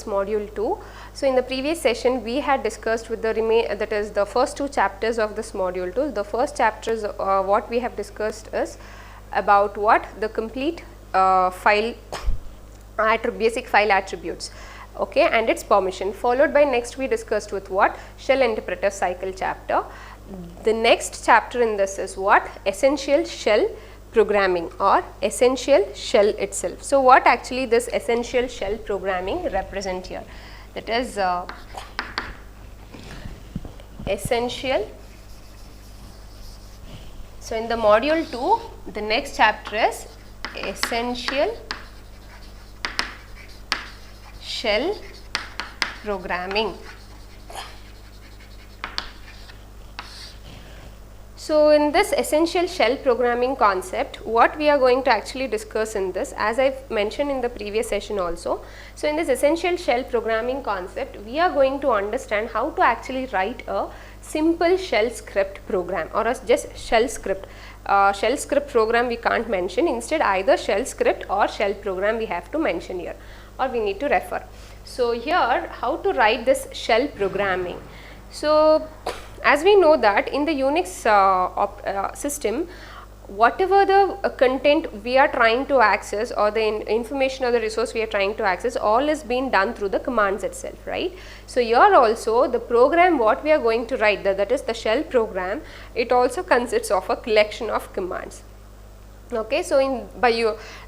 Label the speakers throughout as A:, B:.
A: module 2. So in the previous session we had discussed with the that is the first two chapters of this module 2. The first chapter is what we have discussed is about what the complete basic file attributes, okay, and its permission, followed by next we discussed with what shell interpreter cycle chapter. The next chapter in this is what essential shell programming or essential shell itself. So what actually this essential shell programming represent here, that is essential. So in the module 2 the next chapter is essential shell programming. So in this essential shell programming concept, what we are going to actually discuss in this, as I've mentioned in the previous session also. So in this essential shell programming concept, we are going to understand how to actually write a simple shell script program or a just shell script. Shell script program we can't mention, instead either shell script or shell program we have to mention here, or we need to refer. So here how to write this shell programming. So as we know that in the Unix system, whatever the content we are trying to access or the information or the resource we are trying to access, all is being done through the commands itself, right. So here also the program what we are going to write, that is the shell program, it also consists of a collection of commands. Okay, so by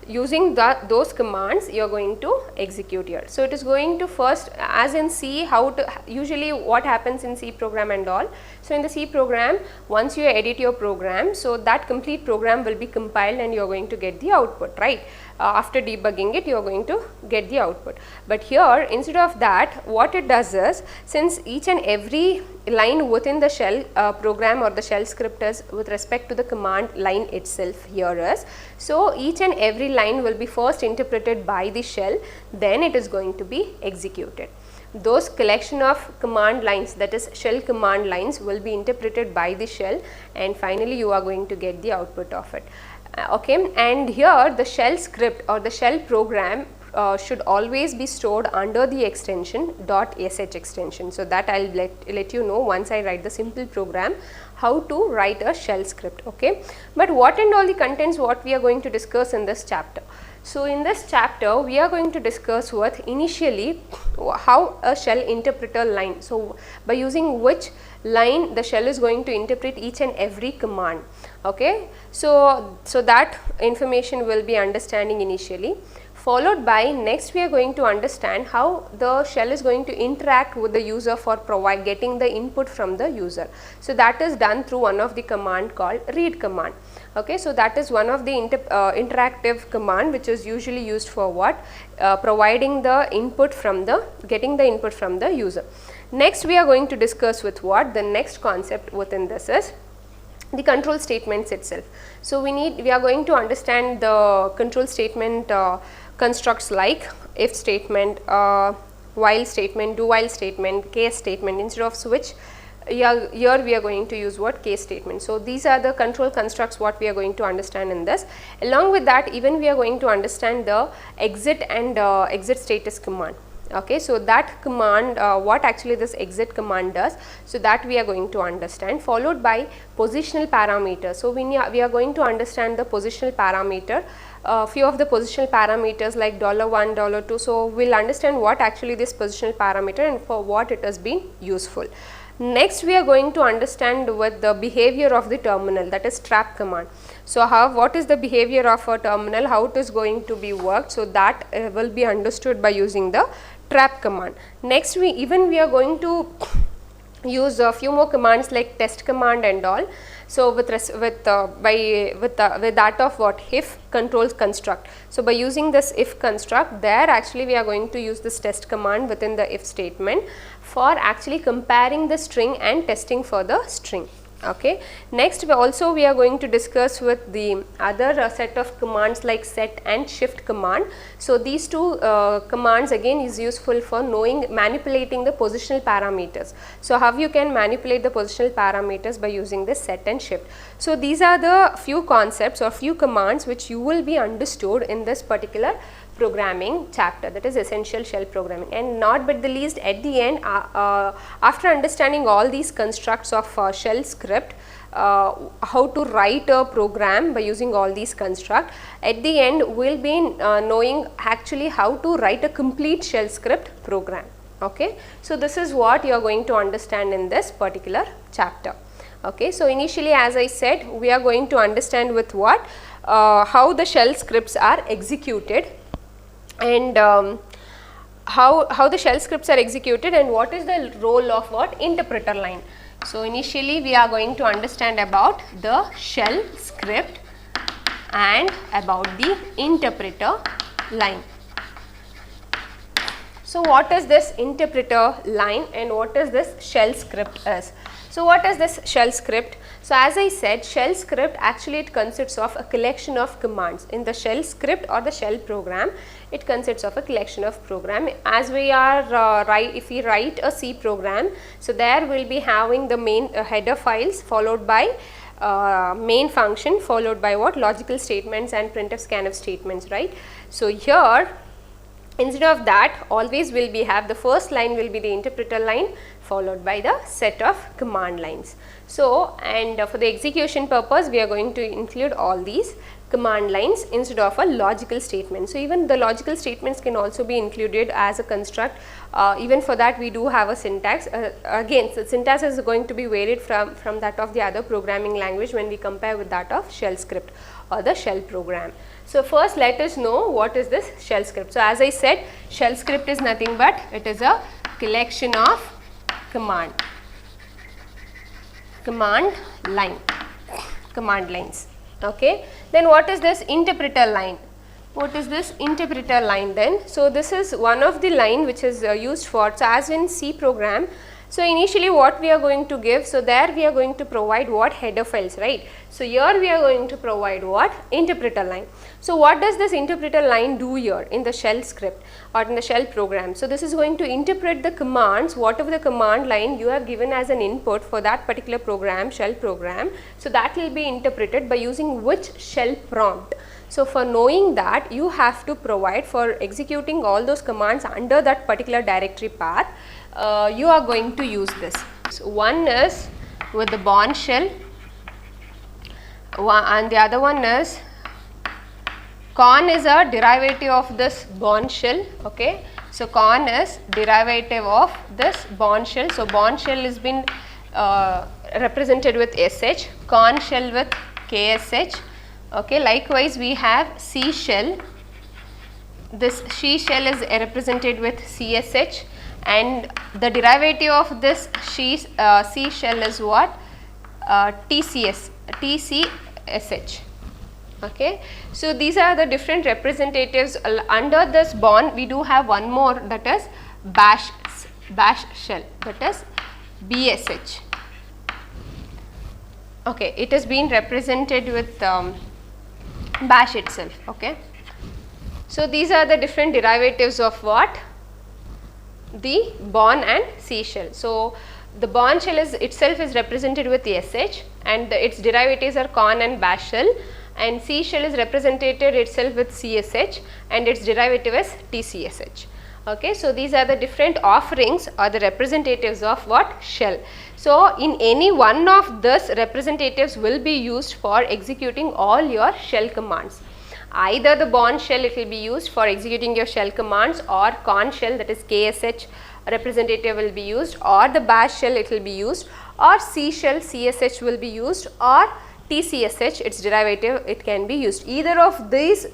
A: using those commands you are going to execute here. So it is going to first, as in C, how to usually what happens in C program and all. So in the C program, once you edit your program, so that complete program will be compiled and you are going to get the output, right. After debugging it you are going to get the output. But here instead of that, what it does is, since each and every line within the shell program or the shell script is with respect to the command line itself here is, so each and every line will be first interpreted by the shell, then it is going to be executed. Those collection of command lines, that is shell command lines, will be interpreted by the shell and finally you are going to get the output of it. Okay, and here the shell script or the shell program should always be stored under the extension .sh extension. So that I will let you know once I write the simple program how to write a shell script. Okay, but what and all the contents what we are going to discuss in this chapter. So in this chapter we are going to discuss what initially how a shell interpreter line, so by using which line the shell is going to interpret each and every command. Okay, so that information will be understanding initially, followed by next we are going to understand how the shell is going to interact with the user for getting the input from the user. So that is done through one of the command called read command. Okay, so that is one of the interactive command which is usually used for what, providing the input from getting the input from the user. Next we are going to discuss with what, the next concept within this is the control statements itself. So we are going to understand the control statement constructs like if statement, while statement, do while statement, case statement. Instead of switch, here we are going to use what, case statement. So these are the control constructs what we are going to understand in this. Along with that, even we are going to understand the exit and exit status command. Okay, so that command, what actually this exit command does, so that we are going to understand, followed by positional parameters. So we are going to understand the positional parameter, few of the positional parameters like $1, $2. So we'll understand what actually this positional parameter and for what it has been useful. Next we are going to understand with the behavior of the terminal, that is trap command. So what is the behavior of a terminal, how it is going to be worked, so that will be understood by using the trap command. Next we are going to use a few more commands like test command and all. So with that of what, if controls construct. So by using this if construct, there actually we are going to use this test command within the if statement for actually comparing the string and testing for the string. Okay. Next we are going to discuss with the other set of commands like set and shift command. So these two commands again is useful for manipulating the positional parameters. So how you can manipulate the positional parameters by using this set and shift. So these are the few concepts or few commands which you will be understood in this particular programming chapter, that is essential shell programming. And not but the least, at the end, after understanding all these constructs of shell script, how to write a program by using all these constructs, at the end we will be knowing actually how to write a complete shell script program. Okay. So, this is what you are going to understand in this particular chapter. Okay. So, initially as I said, we are going to understand with what, how the shell scripts are executed, and how the shell scripts are executed, and what is the role of what, interpreter line. So, initially we are going to understand about the shell script and about the interpreter line. So, what is this interpreter line and what is this shell script is? So, what is this shell script? So, as I said, shell script actually it consists of a collection of commands. In the shell script or the shell program, it consists of a collection of program. As we are if we write a C program, so there we will be having the main header files followed by main function followed by what, logical statements and printf scanf statements, right. So, here instead of that, always will be have the first line will be the interpreter line followed by the set of command lines. So, and for the execution purpose, we are going to include all these command lines instead of a logical statement. So, even the logical statements can also be included as a construct. Even for that we do have a syntax. Again, so syntax is going to be varied from that of the other programming language when we compare with that of shell script or the shell program. So, first let us know what is this shell script. So, as I said, shell script is nothing but it is a collection of command lines. Okay. Then what is this interpreter line? What is this interpreter line then? So, this is one of the line which is used for, so as in C program. So, initially what we are going to give, so there we are going to provide what, header files, right. So, here we are going to provide what, interpreter line. So, what does this interpreter line do here in the shell script or in the shell program? So, this is going to interpret the commands, whatever the command line you have given as an input for that particular program, shell program. So, that will be interpreted by using which shell prompt. So, for knowing that, you have to provide for executing all those commands under that particular directory path, you are going to use this. So, one is with the Bourne shell and the other one is Con is a derivative of this Bourne shell. Okay. So, Con is derivative of this Bourne shell. So, Bourne shell has been represented with SH, Con shell with KSH. Okay. Likewise, we have C shell. This C shell is represented with CSH, and the derivative of this C shell is what? TCSH. Okay. So, these are the different representatives. Under this Bourne, we do have one more, that is bash shell, that is BSH. Okay. It has been represented with bash itself. Okay. So, these are the different derivatives of what? The Bourne and C shell. So, the Bourne shell is itself is represented with SH and its derivatives are Con and bash shell, and C shell is represented itself with CSH and its derivative is TCSH. Okay. So, these are the different offerings or the representatives of what? Shell. So, in any one of these representatives will be used for executing all your shell commands. Either the Bourne shell, it will be used for executing your shell commands, or Con shell, that is KSH representative will be used, or the bash shell it will be used, or C shell CSH will be used, or TCSH its derivative it can be used. Either of these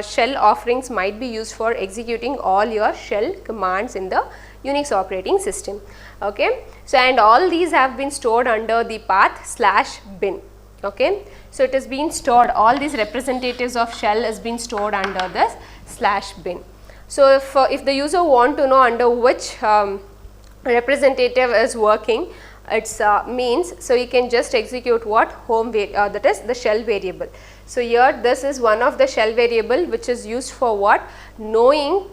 A: shell offerings might be used for executing all your shell commands in the Unix operating system. Okay. So, and all these have been stored under the path /bin. Okay. So, it has been stored, all these representatives of shell has been stored under this /bin. So, if the user want to know under which representative is working, its means, so you can just execute what? Home that is the shell variable. So, here this is one of the shell variable which is used for what? Knowing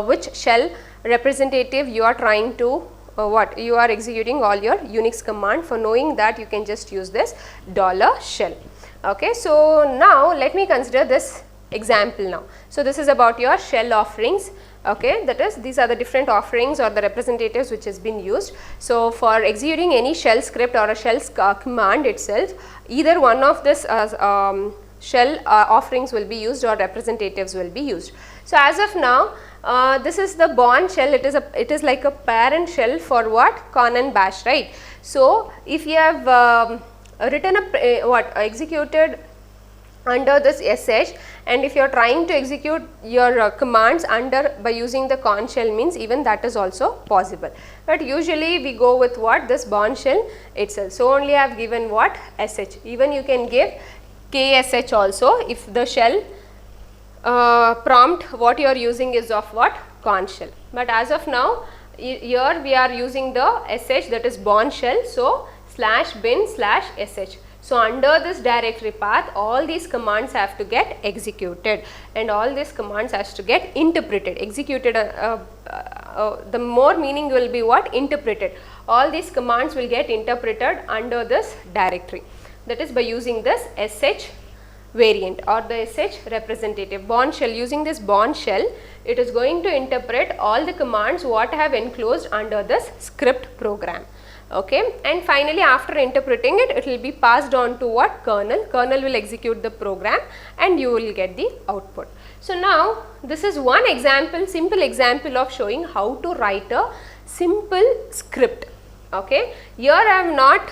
A: which shell representative you are trying to what? You are executing all your Unix command. For knowing that, you can just use this $shell. Okay. So, now let me consider this example now. So this is about your shell offerings. Okay, that is, these are the different offerings or the representatives which has been used. So for executing any shell script or a shell command itself, either one of this shell offerings will be used or representatives will be used. So as of now, this is the Bourne shell. It is like a parent shell for what? Corn and bash, right? So if you have written executed under this sh, and if you are trying to execute your commands by using the corn shell, means even that is also possible. But usually we go with what? This Bourne shell itself. So only I have given what? sh. Even you can give ksh also if the shell prompt what you are using is of what? Corn shell. But as of now, here we are using the sh, that is Bourne shell. So /bin/sh. So under this directory path, all these commands have to get executed, and all these commands has to get interpreted. Executed, the more meaning will be what? Interpreted. All these commands will get interpreted under this directory. That is by using this sh variant or the sh representative. Bourne shell, using this Bourne shell, it is going to interpret all the commands what have enclosed under this script program. Okay, and finally after interpreting it, it will be passed on to what? Kernel. Kernel will execute the program and you will get the output. So now this is one example, simple example of showing how to write a simple script. Okay, here I have not,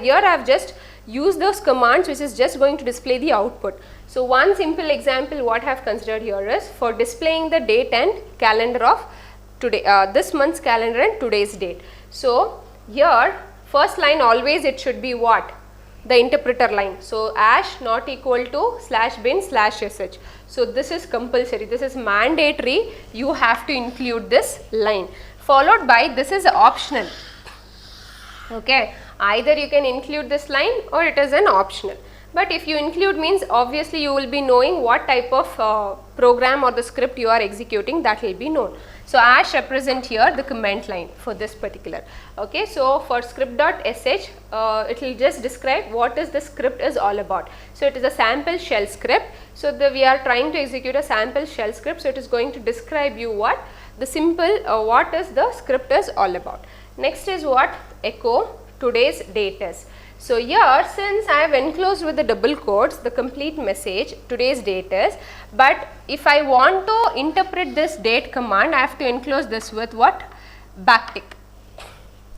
A: here I have just used those commands which is just going to display the output. So one simple example what I have considered here is for displaying the date and calendar of today, this month's calendar and today's date. So here first line always it should be what? The interpreter line. So ash not equal to /bin/sh. So this is compulsory, this is mandatory, you have to include this line, followed by this is optional. Okay, either you can include this line or it is an optional. But if you include means obviously you will be knowing what type of program or the script you are executing, that will be known. So ash represent here the comment line for this particular. Okay, so for script.sh it will just describe what is the script is all about. So it is a sample shell script. So we are trying to execute a sample shell script. So it is going to describe you what the simple what is the script is all about. Next is what? Echo today's date is. So here since I have enclosed with the double quotes the complete message today's date is, but if I want to interpret this date command, I have to enclose this with what? Backtick.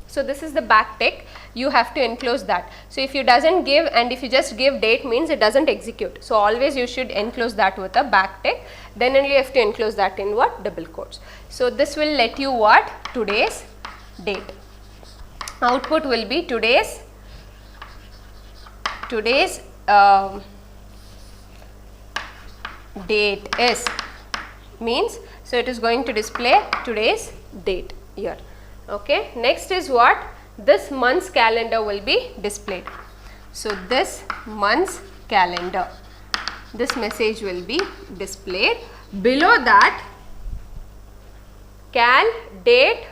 A: So this is the backtick, you have to enclose that. So if you doesn't give, and if you just give date means it doesn't execute. So always you should enclose that with a backtick, then only you have to enclose that in what? Double quotes. So this will let you what? Today's date. Output will be today's date is means, so it is going to display today's date here. Okay, next is what? This month's calendar will be displayed. So this month's calendar, this message will be displayed. Below that cal date,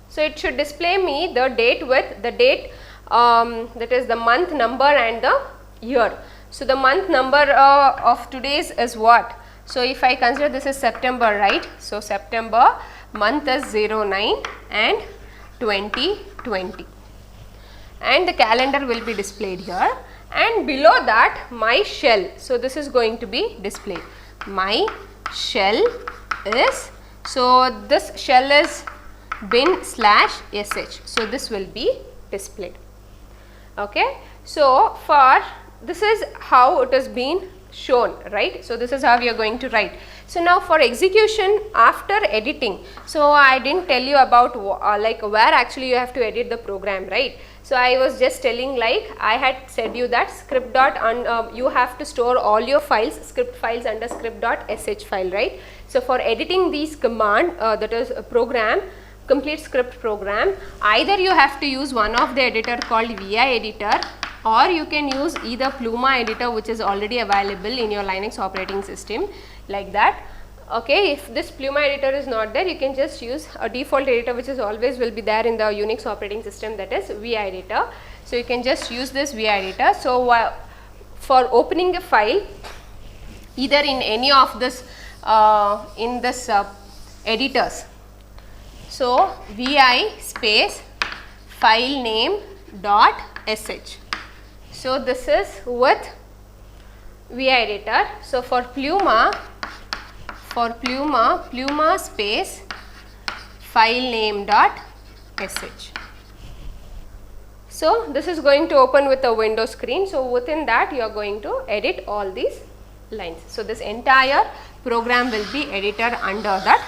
A: so it should display me the date with the date, that is the month number and the year. So the month number of today's is what? So if I consider this is September, right? So September, month is 09 and 2020, and the calendar will be displayed here, and below that my shell. So this is going to be displayed. My shell is, so this shell is bin/sh. So this will be displayed. Okay, so for this is how it has been shown, right? So this is how we are going to write. So now for execution after editing, so I didn't tell you about like where actually you have to edit the program, right? So I was just telling, like I had said you that script you have to store all your files, script files under script.sh file, right? So for editing these command, that is a program, complete script program, either you have to use one of the editor called vi editor, or you can use either Pluma editor which is already available in your Linux operating system, like that. Okay, if this Pluma editor is not there, you can just use a default editor which is always will be there in the Unix operating system, that is vi editor. So you can just use this vi editor. So for opening a file, either in any of this in this editors. So vi space file name dot sh. So this is with vi editor. So for Pluma space file name dot sh. So this is going to open with a window screen. So within that you are going to edit all these lines. So this entire program will be edited under that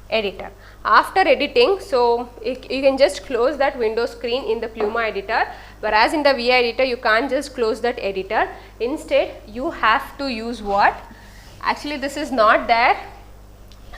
A: editor. After editing, so you can just close that window screen in the Pluma editor, whereas in the vi editor you can't just close that editor. Instead you have to use what? Actually this is not there.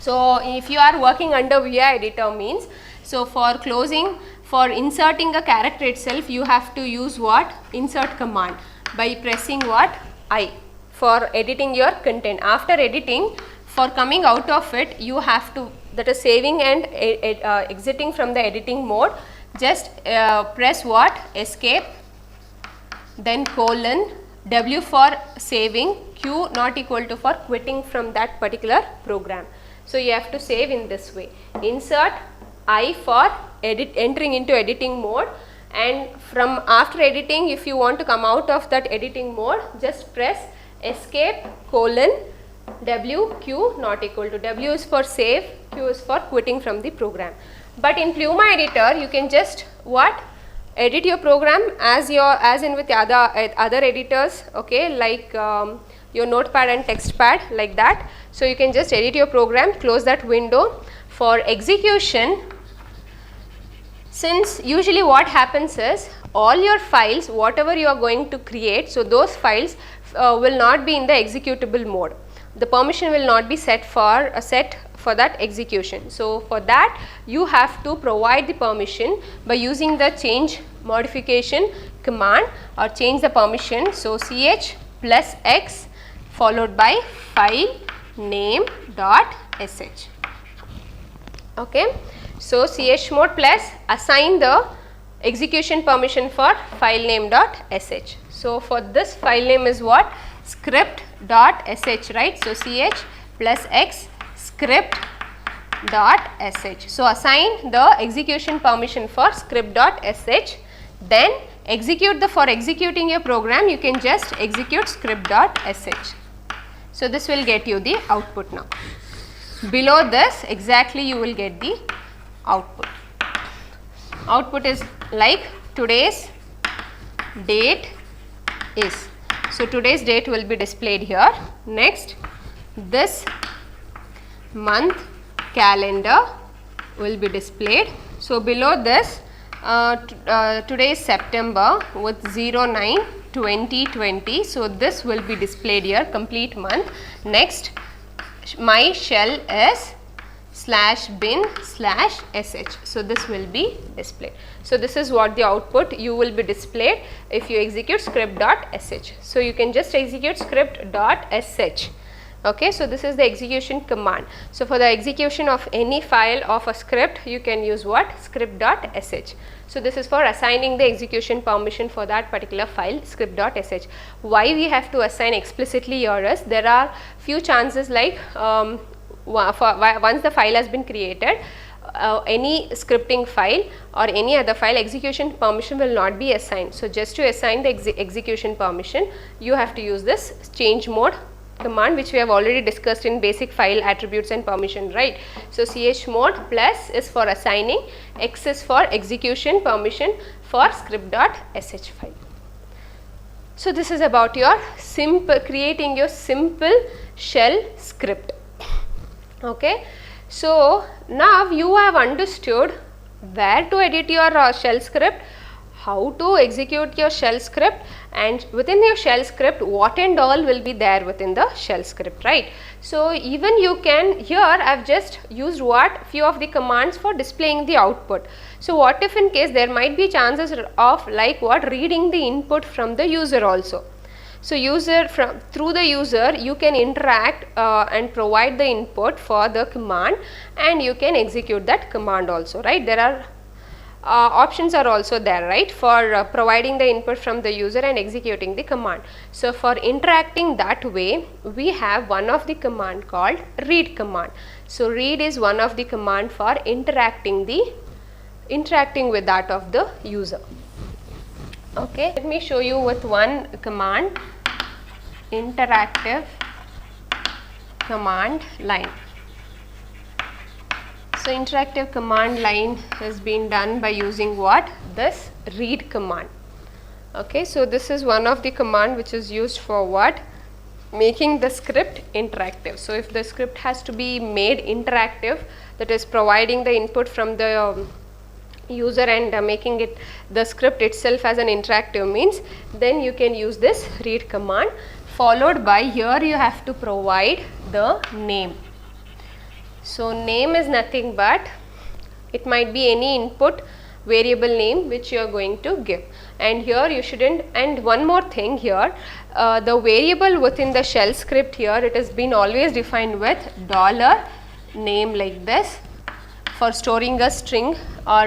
A: So if you are working under vi editor means, so for closing, for inserting a character itself, you have to use what? Insert command by pressing what? I for editing your content. After editing, for coming out of it, you have to, that is saving and exiting from the editing mode, just press what? Escape, then colon, W for saving, Q not equal to for quitting from that particular program. So you have to save in this way. Insert I for entering into editing mode, and from after editing, if you want to come out of that editing mode, just press escape colon W, Q not equal to, W is for save, Q is for quitting from the program. But in Pluma editor you can just what? Edit your program as in with the other editors, okay, like your notepad and textpad, like that. So you can just edit your program, close that window. For execution, since usually what happens is all your files whatever you are going to create, so those files will not be in the executable mode. The permission will not be set for that execution. So for that you have to provide the permission by using the change modification command or change the permission. So ch plus x followed by file name dot sh. Okay. So chmod plus assign the execution permission for file name dot sh. So for this file name is what? Script dot sh, right? So ch plus x script dot sh. So assign the execution permission for script dot sh. Then execute for executing your program you can just execute script dot sh. So this will get you the output now. Below this exactly you will get the output. Output is like today's date is. So today's date will be displayed here. Next, this month calendar will be displayed. So below this today is September with 09/2020. So this will be displayed here, complete month. Next, my shell is /bin/sh. So this will be displayed. So this is what the output you will be displayed if you execute script.sh. So you can just execute script.sh. Okay, so this is the execution command. So for the execution of any file of a script you can use what? Script.sh. So this is for assigning the execution permission for that particular file, script.sh. Why we have to assign explicitly here is there are few chances like once the file has been created, any scripting file or any other file, execution permission will not be assigned. So just to assign the execution permission you have to use this change mode command, which we have already discussed in basic file attributes and permission, right? So chmod plus is for assigning, x is for execution permission for script.sh file. So this is about your creating your simple shell script. Okay, so now you have understood where to edit your shell script, how to execute your shell script, and within your shell script what and all will be there within the shell script, right? So even you can, here I have just used what few of the commands for displaying the output. So what if in case there might be chances of like what reading the input from the user also. So through the user you can interact and provide the input for the command and you can execute that command also, right? There are options are also there, right, for providing the input from the user and executing the command. So for interacting that way, we have one of the command called read command. So read is one of the command for interacting with that of the user. Okay, let me show you with one command, interactive command line. So interactive command line has been done by using what? This read command. Okay, so this is one of the command which is used for what? Making the script interactive. So if the script has to be made interactive, that is providing the input from the user and making it the script itself as an interactive means, then you can use this read command, followed by here you have to provide the name. So name is nothing but it might be any input variable name which you are going to give, and here you shouldn't, and one more thing here, the variable within the shell script here, it has been always defined with $name like this for storing a string, or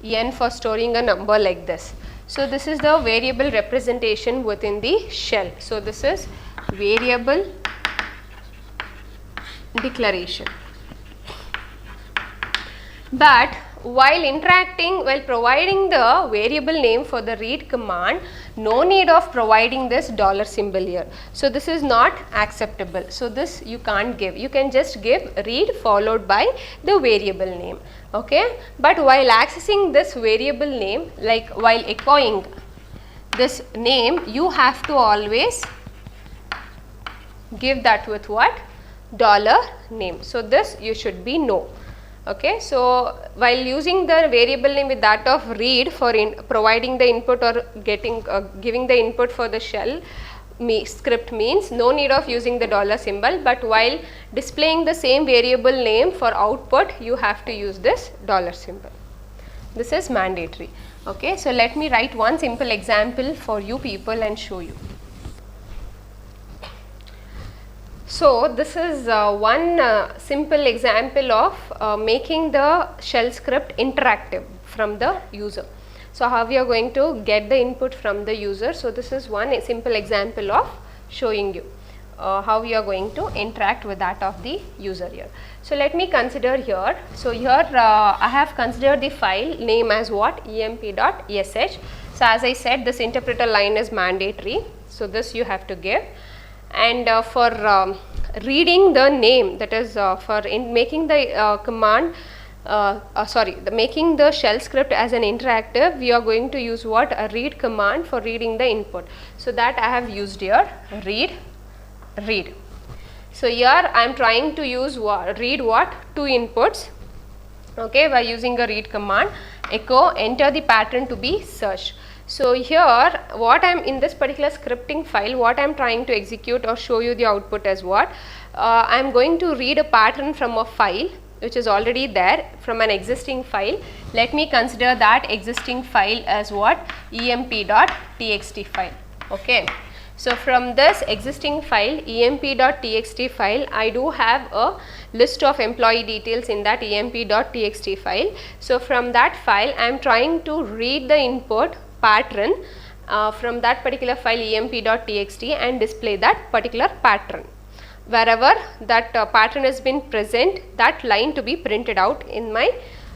A: $n for storing a number like this. So this is the variable representation within the shell. So this is variable declaration. But while providing the variable name for the read command, no need of providing this dollar symbol here. So this is not acceptable. So this you can't give. You can just give read followed by the variable name. Okay. But while accessing this variable name, like while echoing this name, you have to always give that with what? $name. So this you should be know. Okay, so while using the variable name with that of read for providing the input or giving the input for the shell script means no need of using the dollar symbol, but while displaying the same variable name for output, you have to use this dollar symbol. This is mandatory. Okay, so let me write one simple example for you people and show you. So this is one simple example of making the shell script interactive from the user. So how we are going to get the input from the user. So this is one simple example of showing you how we are going to interact with that of the user here. So let me consider here. So here I have considered the file name as what? emp.sh. So as I said, this interpreter line is mandatory. So this you have to give. And for reading the name, that is for making the command, making the shell script as an interactive, we are going to use what? A read command for reading the input. So that I have used here, read. So here I am trying to use read what? Two inputs. Okay, by using a read command, echo, enter the pattern to be searched. So here what I am in this particular scripting file, what I am trying to execute or show you the output as what? I am going to read a pattern from a file which is already there from an existing file. Let me consider that existing file as what? emp.txt file. Okay. So from this existing file, emp.txt file, I do have a list of employee details in that emp.txt file. So from that file, I am trying to read the input pattern from that particular file emp.txt and display that particular pattern. Wherever that pattern has been present, that line to be printed out in my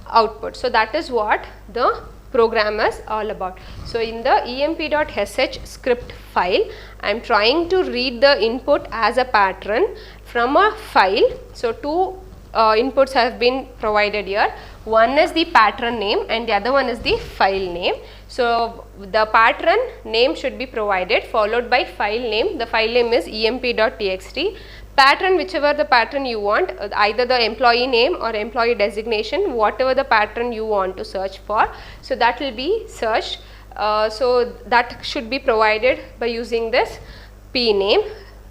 A: output. So that is what the program is all about. So in the emp.sh script file, I am trying to read the input as a pattern from a file. So two inputs have been provided here. One is the pattern name and the other one is the file name. So the pattern name should be provided, followed by file name. The file name is emp.txt. Pattern, whichever the pattern you want, either the employee name or employee designation, whatever the pattern you want to search for. So that will be searched. So that should be provided by using this p name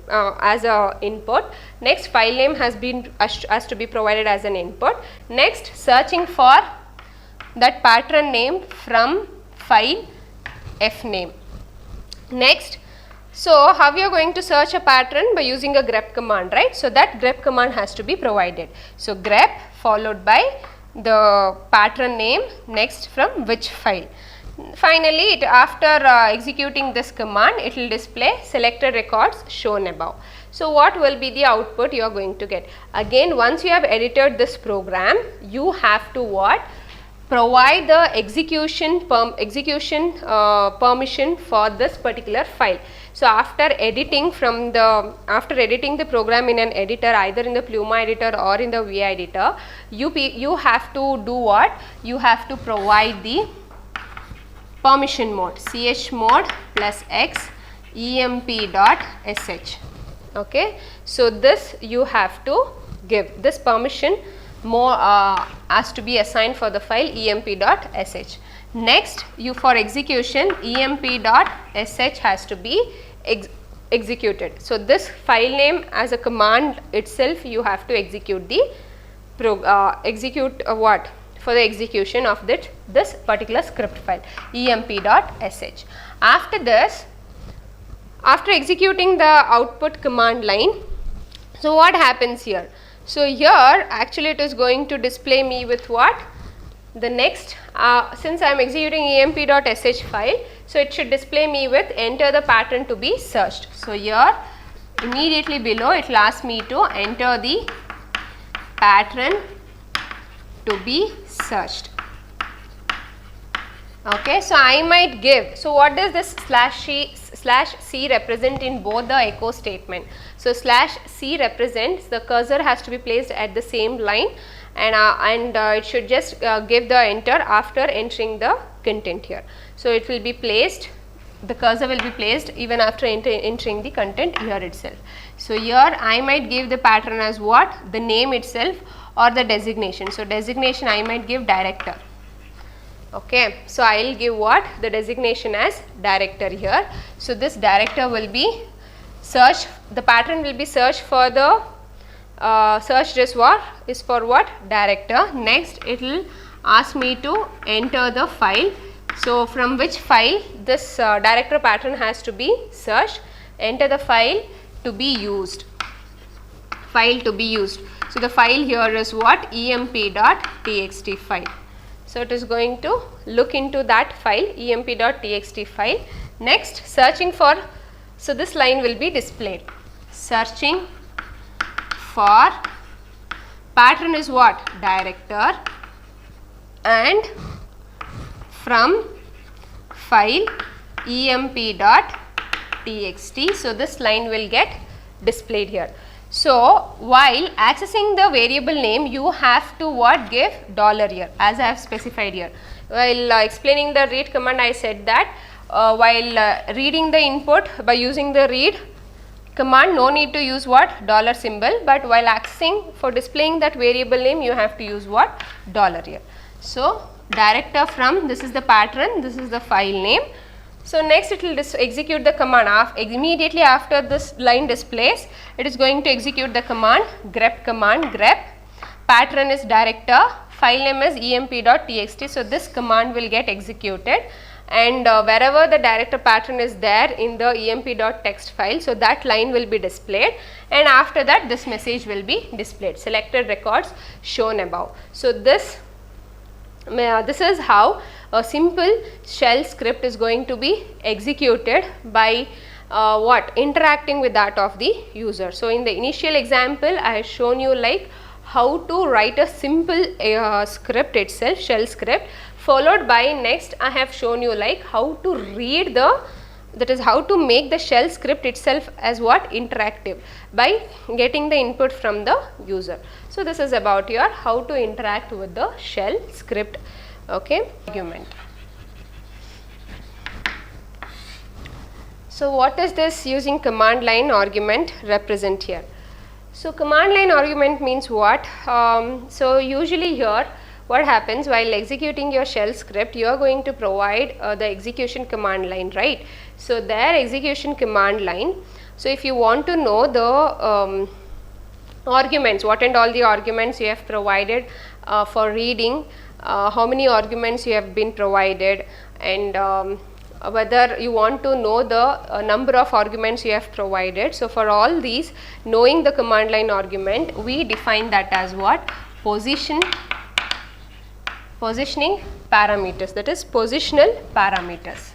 A: as a input. Next, file name has to be provided as an input. Next, searching for that pattern name from file f name. Next, so how we are going to search a pattern? By using a grep command, right? So that grep command has to be provided. So grep followed by the pattern name, next from which file. Finally, after executing this command, it will display selected records shown above. So, what will be the output you are going to get? Again, once you have edited this program, you have to what? Provide the execution permission for this particular file. So, after editing the program in an editor, either in the Pluma editor or in the VI editor, you have to do what? You have to provide the permission mode, chmod plus x emp.sh. Okay, so this you have to give this permission more has to be assigned for the file emp.sh. Next, for execution emp.sh has to be executed. So, this file name as a command itself you have to execute the for the execution of this particular script file emp.sh. After this, after executing the output command line, so what happens here? So, here actually it is going to display me with what? The next, since I am executing emp.sh file, so it should display me with enter the pattern to be searched. So, here immediately below it will ask me to enter the pattern to be searched. Okay, so I might give, so what does this /c represent in both the echo statement? So, /c represents the cursor has to be placed at the same line, and it should just give the enter after entering the content here. So, it will be placed, the cursor will be placed even after entering the content here itself. So, here I might give the pattern as what? The name itself or the designation. So, designation I might give director. Okay, so I will give what? The designation as director here. So, this director will be search, the pattern will be search for the search reservoir is for what? Director. Next, it will ask me to enter the file. So, from which file this director pattern has to be searched, enter the file to be used, file to be used. So, the file here is what? emp.txt file. So, it is going to look into that file emp.txt file. Next, searching for, so this line will be displayed, searching for pattern is what? Director, and from file emp.txt. So, this line will get displayed here. So, while accessing the variable name, you have to what? Give dollar here, as I have specified here. While explaining the read command, I said that while reading the input by using the read command, no need to use what? Dollar symbol, but while accessing for displaying that variable name, you have to use what? Dollar here. So, director from, this is the pattern, this is the file name. So, next it will execute the command. Immediately after this line displays, it is going to execute the command grep, pattern is director, file name is emp.txt. So, this command will get executed, and wherever the director pattern is there in the emp.txt file, so that line will be displayed, and after that this message will be displayed, selected records shown above. So, this is how a simple shell script is going to be executed by interacting with that of the user. So, in the initial example, I have shown you like how to write a simple script itself, shell script, followed by next I have shown you like how to read the, that is how to make the shell script itself as what? Interactive, by getting the input from the user. So, this is about your how to interact with the shell script. Okay, argument. So, what is this using command line argument represent here? So, command line argument means what? So, usually here what happens while executing your shell script, you are going to provide the execution command line, right? So, their execution command line. So, if you want to know the arguments, what and all the arguments you have provided for reading, how many arguments you have been provided, and whether you want to know the number of arguments you have provided. So, for all these, knowing the command line argument, we define that as what? Position positioning parameters, that is positional parameters.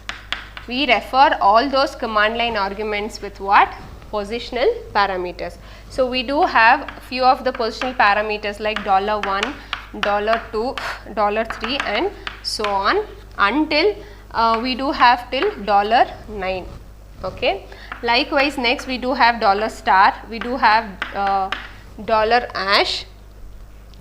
A: We refer all those command line arguments with what? Positional parameters. So we do have few of the positional parameters like $1, $2, $3 and so on until we do have till $9. Okay. Likewise, next we do have $, we do have $ash.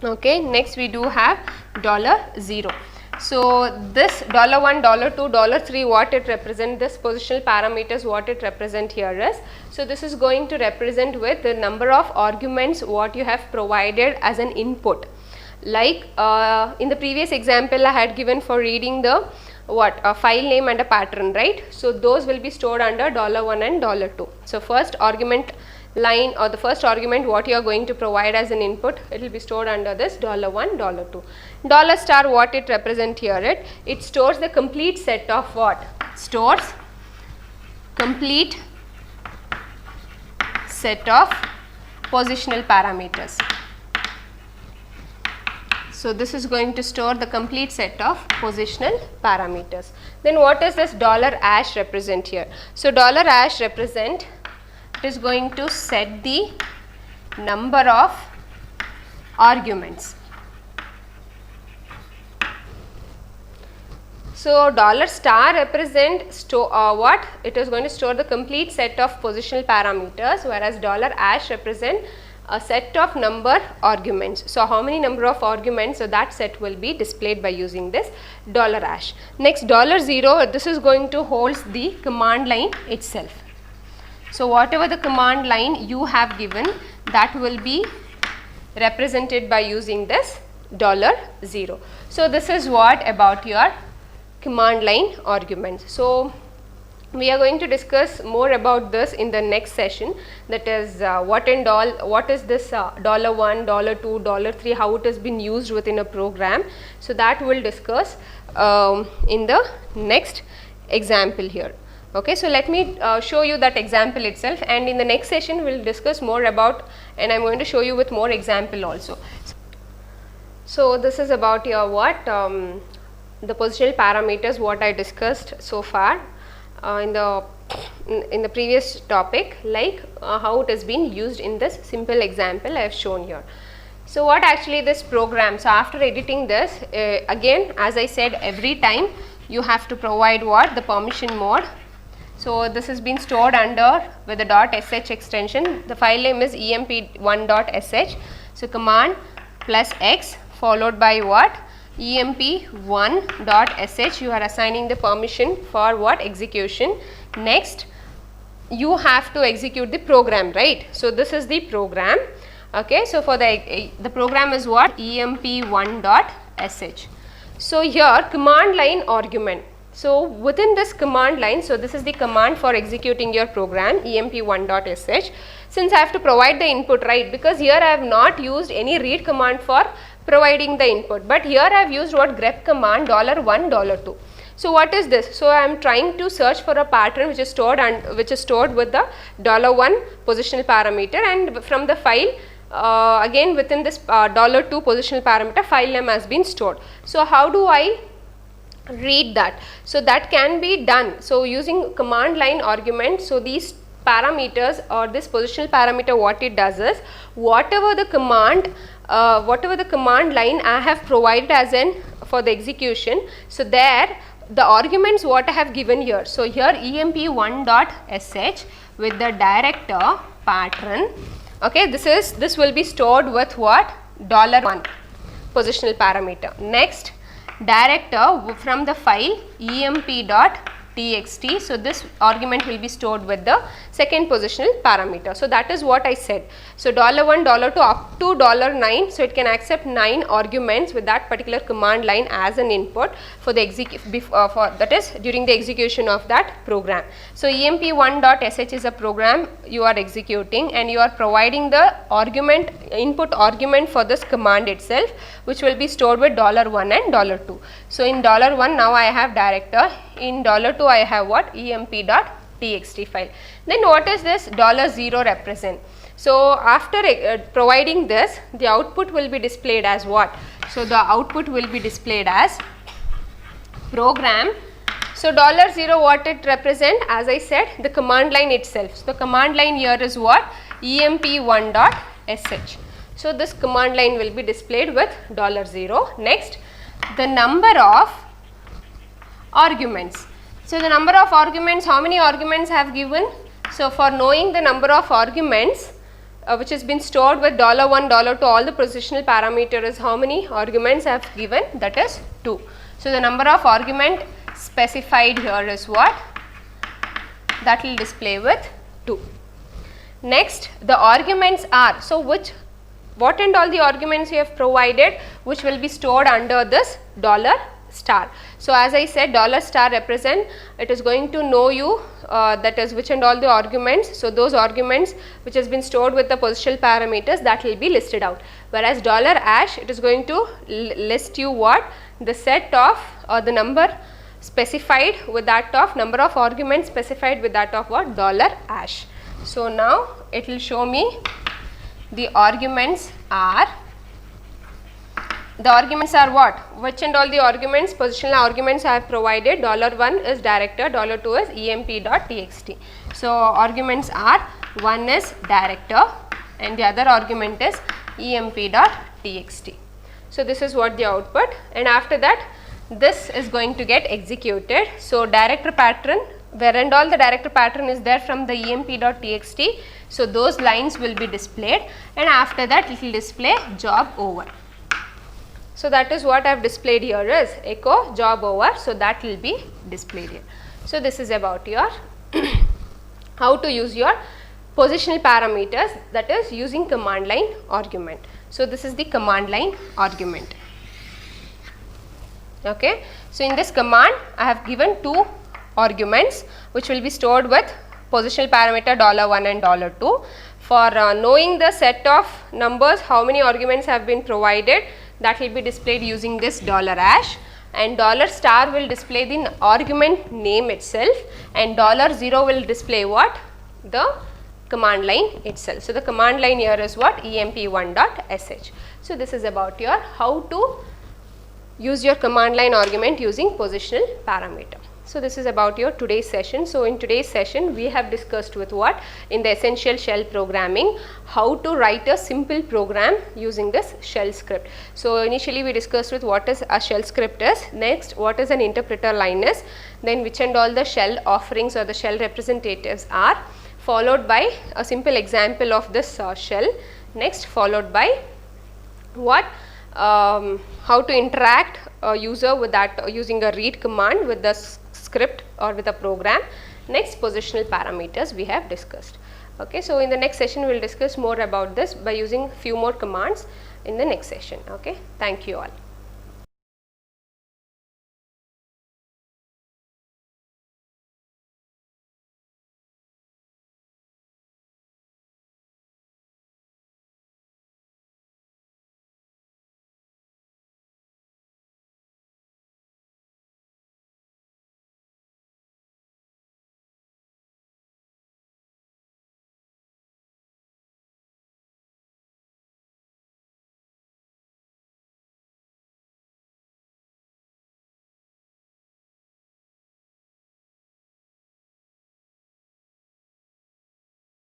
A: Okay. Next we do have $0. So this $1, $2, $3, what it represent, this positional parameters, what it represent here is, so this is going to represent with the number of arguments what you have provided as an input. Like in the previous example I had given for reading the what, a file name and a pattern, right? So those will be stored under $1 and $2. So first argument line or the first argument what you are going to provide as an input, it will be stored under this $1, $2. $, what it represent here, it stores the complete set of what? Stores complete set of positional parameters. So this is going to store the complete set of positional parameters. Then what is this $ash represent here? So $ash represent, it is going to set the number of arguments. So $* represent what? It is going to store the complete set of positional parameters, whereas $ash represent a set of number arguments. So how many number of arguments? So that set will be displayed by using this $ash. Next $0, this is going to hold the command line itself. So whatever the command line you have given, that will be represented by using this $0. So this is what about your command line arguments. So we are going to discuss more about this in the next session, that is what is this $1, $2, $3, how it has been used within a program. So that we will discuss in the next example here. Okay, so let me show you that example itself, and in the next session we will discuss more about, and I am going to show you with more example also. So this is about your what, the positional parameters what I discussed so far in the previous topic, like how it has been used in this simple example I have shown here. So what actually this program, so after editing this, again as I said, every time you have to provide what, the permission mode. So this has been stored under with the .sh extension. The file name is emp1.sh. So command plus x followed by what, emp1.sh, you are assigning the permission for what, execution. Next you have to execute the program, right? So this is the program. Okay, so for the program is what, emp1.sh. So here command line argument. So within this command line, so this is the command for executing your program, emp1.sh. Since I have to provide the input, right, because here I have not used any read command for providing the input, but here I have used what, grep command $1, $2. So what is this? So I am trying to search for a pattern which is stored with the $1 positional parameter, and from the file again within this $2 positional parameter file name has been stored. So how do I read that? So that can be done. So using command line argument, so these parameters or this positional parameter, what it does is, whatever the command line I have provided as in for the execution, so there the arguments what I have given here. So here emp1.sh with the director pattern. Okay, this will be stored with what, $1 positional parameter. Next director from the file emp.txt. So this argument will be stored with the second positional parameter. So that is what I said. So $1, $2 up to $9. So it can accept 9 arguments with that particular command line as an input for the that is during the execution of that program. So emp1.sh is a program you are executing, and you are providing the argument, input argument for this command itself, which will be stored with $1 and $2. So in $1 now I have director, in $2 I have what, emp.txt file. Then what is this $0 represent? So after providing this, the output will be displayed as what, So the output will be displayed as program. So $0 what it represent, as I said, the command line itself. So the command line here is what? emp1.sh. So this command line will be displayed with $0. Next, the number of arguments. So the number of arguments, how many arguments I have given? So for knowing the number of arguments which has been stored with $1, $2, all the positional parameter is how many arguments I have given? That is 2. So the number of argument specified here is what? That will display with 2. Next, the arguments are, so what and all the arguments you have provided which will be stored under this $. So as I said, $* represent, it is going to know you that is which and all the arguments. So those arguments which has been stored with the positional parameters, that will be listed out. Whereas $#, it is going to list you what? The set of the number specified with that of number of arguments specified with that of what? $#. So now it will show me the arguments are what? Which and all the arguments, positional arguments I have provided. $1 is director, $2 is emp.txt. So arguments are, one is director and the other argument is emp.txt. So this is what the output, and after that this is going to get executed. So director pattern, where and all the director pattern is there from the emp.txt. So those lines will be displayed, and after that it will display job over. So that is what I have displayed here is echo job over. So that will be displayed here. So this is about your how to use your positional parameters, that is using command line argument. So this is the command line argument. Okay. So in this command I have given 2 arguments which will be stored with positional parameter $1 and $2. For knowing the set of numbers, how many arguments have been provided, that will be displayed using this $#, and $* will display the argument name itself, and $0 will display what? The command line itself. So the command line here is what? emp1.sh. So this is about your how to use your command line argument using positional parameter. So this is about your today's session. So in today's session we have discussed with what? In the essential shell programming, how to write a simple program using this shell script. So initially we discussed with what is a shell script is, next what is an interpreter line is, then which and all the shell offerings or the shell representatives are, followed by a simple example of this shell, next followed by what? How to interact a user with that using a read command with the script or with a program. Next, positional parameters we have discussed. Okay, so in the next session we will discuss more about this by using few more commands in the next session. Okay, thank you all.